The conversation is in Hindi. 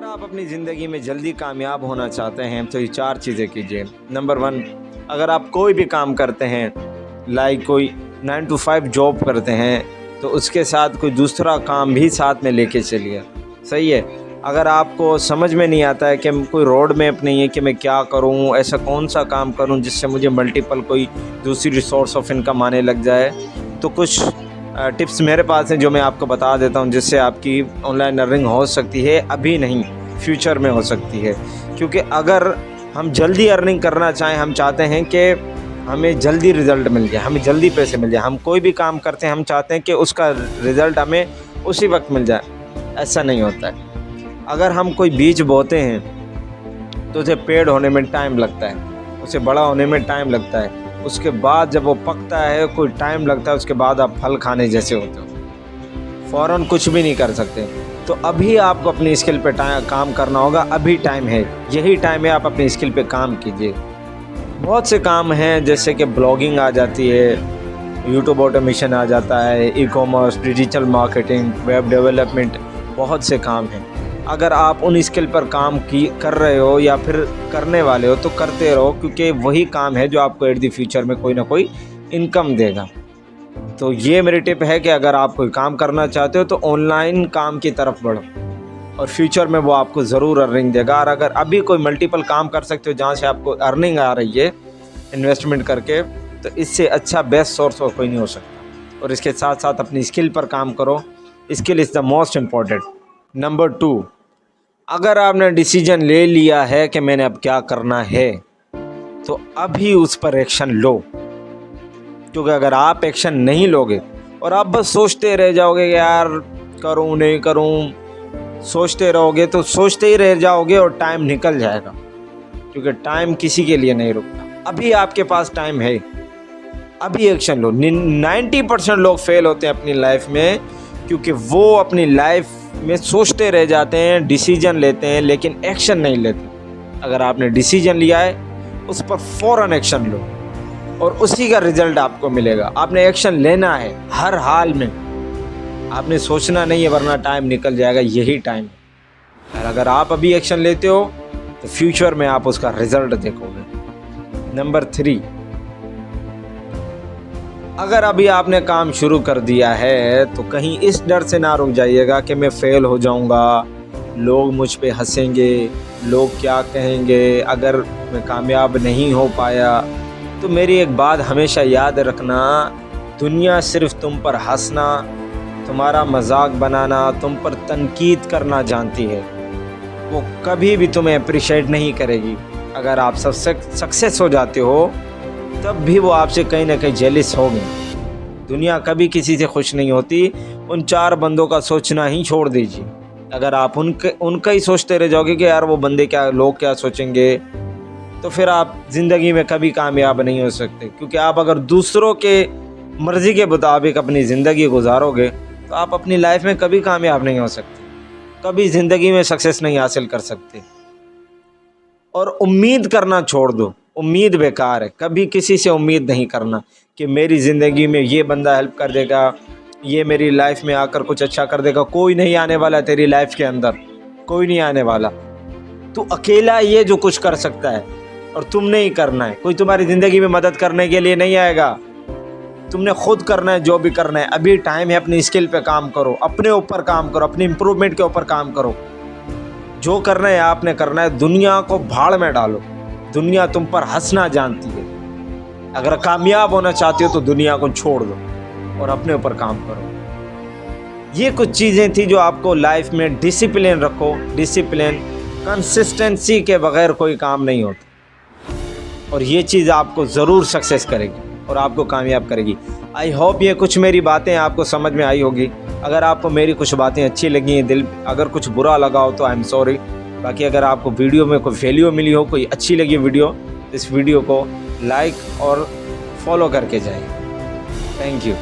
अगर आप अपनी ज़िंदगी में जल्दी कामयाब होना चाहते हैं तो ये 4 चीज़ें कीजिए। नंबर 1, अगर आप कोई भी काम करते हैं, लाइक कोई 9 to 5 जॉब करते हैं, तो उसके साथ कोई दूसरा काम भी साथ में लेके चलिए। सही है। अगर आपको समझ में नहीं आता है कि कोई रोड मैप नहीं है कि मैं क्या करूं, ऐसा कौन सा काम करूं जिससे मुझे मल्टीपल कोई दूसरी सोर्स ऑफ इनकम आने लग जाए, तो कुछ टिप्स मेरे पास हैं जो मैं आपको बता देता हूं, जिससे आपकी ऑनलाइन अर्निंग हो सकती है। अभी नहीं, फ्यूचर में हो सकती है। क्योंकि अगर हम जल्दी अर्निंग करना चाहें, हम चाहते हैं कि हमें जल्दी रिज़ल्ट मिल जाए, हमें जल्दी पैसे मिल जाए, हम कोई भी काम करते हैं हम चाहते हैं कि उसका रिज़ल्ट हमें उसी वक्त मिल जाए। ऐसा नहीं होता है। अगर हम कोई बीज बोते हैं तो उसे पेड़ होने में टाइम लगता है, उसे बड़ा होने में टाइम लगता है, उसके बाद जब वो पकता है कोई टाइम लगता है, उसके बाद आप फल खाने जैसे होते हो। फ़ौरन कुछ भी नहीं कर सकते। तो अभी आपको अपनी स्किल पे काम करना होगा। अभी टाइम है, यही टाइम है, आप अपनी स्किल पे काम कीजिए। बहुत से काम हैं, जैसे कि ब्लॉगिंग आ जाती है, यूट्यूब ऑटोमेशन आ जाता है, e-commerce, digital marketing, web development, बहुत से काम हैं। अगर आप उन स्किल पर काम कर रहे हो या फिर करने वाले हो तो करते रहो, क्योंकि वही काम है जो आपको एट द फ्यूचर में कोई ना कोई इनकम देगा। तो ये मेरी टिप है कि अगर आप कोई काम करना चाहते हो तो ऑनलाइन काम की तरफ बढ़ो और फ्यूचर में वो आपको ज़रूर अर्निंग देगा। और अगर अभी कोई मल्टीपल काम कर सकते हो जहाँ से आपको अर्निंग आ रही है इन्वेस्टमेंट करके, तो इससे अच्छा बेस्ट सोर्स और कोई नहीं हो सकता। और इसके साथ साथ अपनी स्किल पर काम करो। Skill is the most important. Number 2, अगर आपने डिसीजन ले लिया है कि मैंने अब क्या करना है, तो अभी उस पर एक्शन लो। क्योंकि अगर आप एक्शन नहीं लोगे और आप बस सोचते रह जाओगे कि यार करूं नहीं करूं, सोचते रहोगे तो सोचते ही रह जाओगे और टाइम निकल जाएगा। क्योंकि टाइम किसी के लिए नहीं रुकता। अभी आपके पास टाइम है, अभी एक्शन लो। 90% लोग फेल होते हैं अपनी लाइफ में, क्योंकि वो अपनी लाइफ में सोचते रह जाते हैं, डिसीजन लेते हैं लेकिन एक्शन नहीं लेते। अगर आपने डिसीजन लिया है उस पर फ़ौरन एक्शन लो और उसी का रिजल्ट आपको मिलेगा। आपने एक्शन लेना है हर हाल में, आपने सोचना नहीं है, वरना टाइम निकल जाएगा। यही टाइम है। और अगर आप अभी एक्शन लेते हो तो फ्यूचर में आप उसका रिजल्ट देखोगे। नंबर 3, अगर अभी आपने काम शुरू कर दिया है तो कहीं इस डर से ना रुक जाइएगा कि मैं फ़ेल हो जाऊंगा, लोग मुझ पे हंसेंगे, लोग क्या कहेंगे अगर मैं कामयाब नहीं हो पाया। तो मेरी एक बात हमेशा याद रखना, दुनिया सिर्फ तुम पर हंसना, तुम्हारा मजाक बनाना, तुम पर तनकीद करना जानती है। वो कभी भी तुम्हें अप्रिशिएट नहीं करेगी। अगर आप सक्सेस हो जाते हो तब भी वो आपसे कहीं ना कहीं जेलिस होंगे। दुनिया कभी किसी से खुश नहीं होती। उन 4 बंदों का सोचना ही छोड़ दीजिए। अगर आप उनका ही सोचते रह जाओगे कि यार वो बंदे क्या, लोग क्या सोचेंगे, तो फिर आप ज़िंदगी में कभी कामयाब नहीं हो सकते। क्योंकि आप अगर दूसरों के मर्ज़ी के मुताबिक अपनी ज़िंदगी गुजारोगे तो आप अपनी लाइफ में कभी कामयाब नहीं हो सकते, कभी ज़िंदगी में सक्सेस नहीं हासिल कर सकते। और उम्मीद करना छोड़ दो। उम्मीद बेकार है। कभी किसी से उम्मीद नहीं करना कि मेरी ज़िंदगी में ये बंदा हेल्प कर देगा, ये मेरी लाइफ में आकर कुछ अच्छा कर देगा। कोई नहीं आने वाला तेरी लाइफ के अंदर, कोई नहीं आने वाला। तू अकेला ये जो कुछ कर सकता है और तुमने ही करना है। कोई तुम्हारी ज़िंदगी में मदद करने के लिए नहीं आएगा, तुमने खुद करना है जो भी करना है। अभी टाइम है, अपनी स्किल पे काम करो, अपने ऊपर काम करो, अपनी इम्प्रूवमेंट के ऊपर काम करो। जो करना है आपने करना है। दुनिया को भाड़ में डालो। दुनिया तुम पर हंसना जानती है। अगर कामयाब होना चाहते हो तो दुनिया को छोड़ दो और अपने ऊपर काम करो। ये कुछ चीज़ें थी जो आपको लाइफ में डिसिप्लिन रखो। डिसिप्लिन, कंसिस्टेंसी के बगैर कोई काम नहीं होता और ये चीज़ आपको ज़रूर सक्सेस करेगी और आपको कामयाब करेगी। आई होप ये कुछ मेरी बातें आपको समझ में आई होगी। अगर आपको मेरी कुछ बातें अच्छी लगी हैं, अगर कुछ बुरा लगा हो तो आई एम सॉरी। बाकी अगर आपको वीडियो में कोई वैल्यू मिली हो, कोई अच्छी लगी वीडियो, तो इस वीडियो को लाइक और फॉलो करके जाइए। Thank you.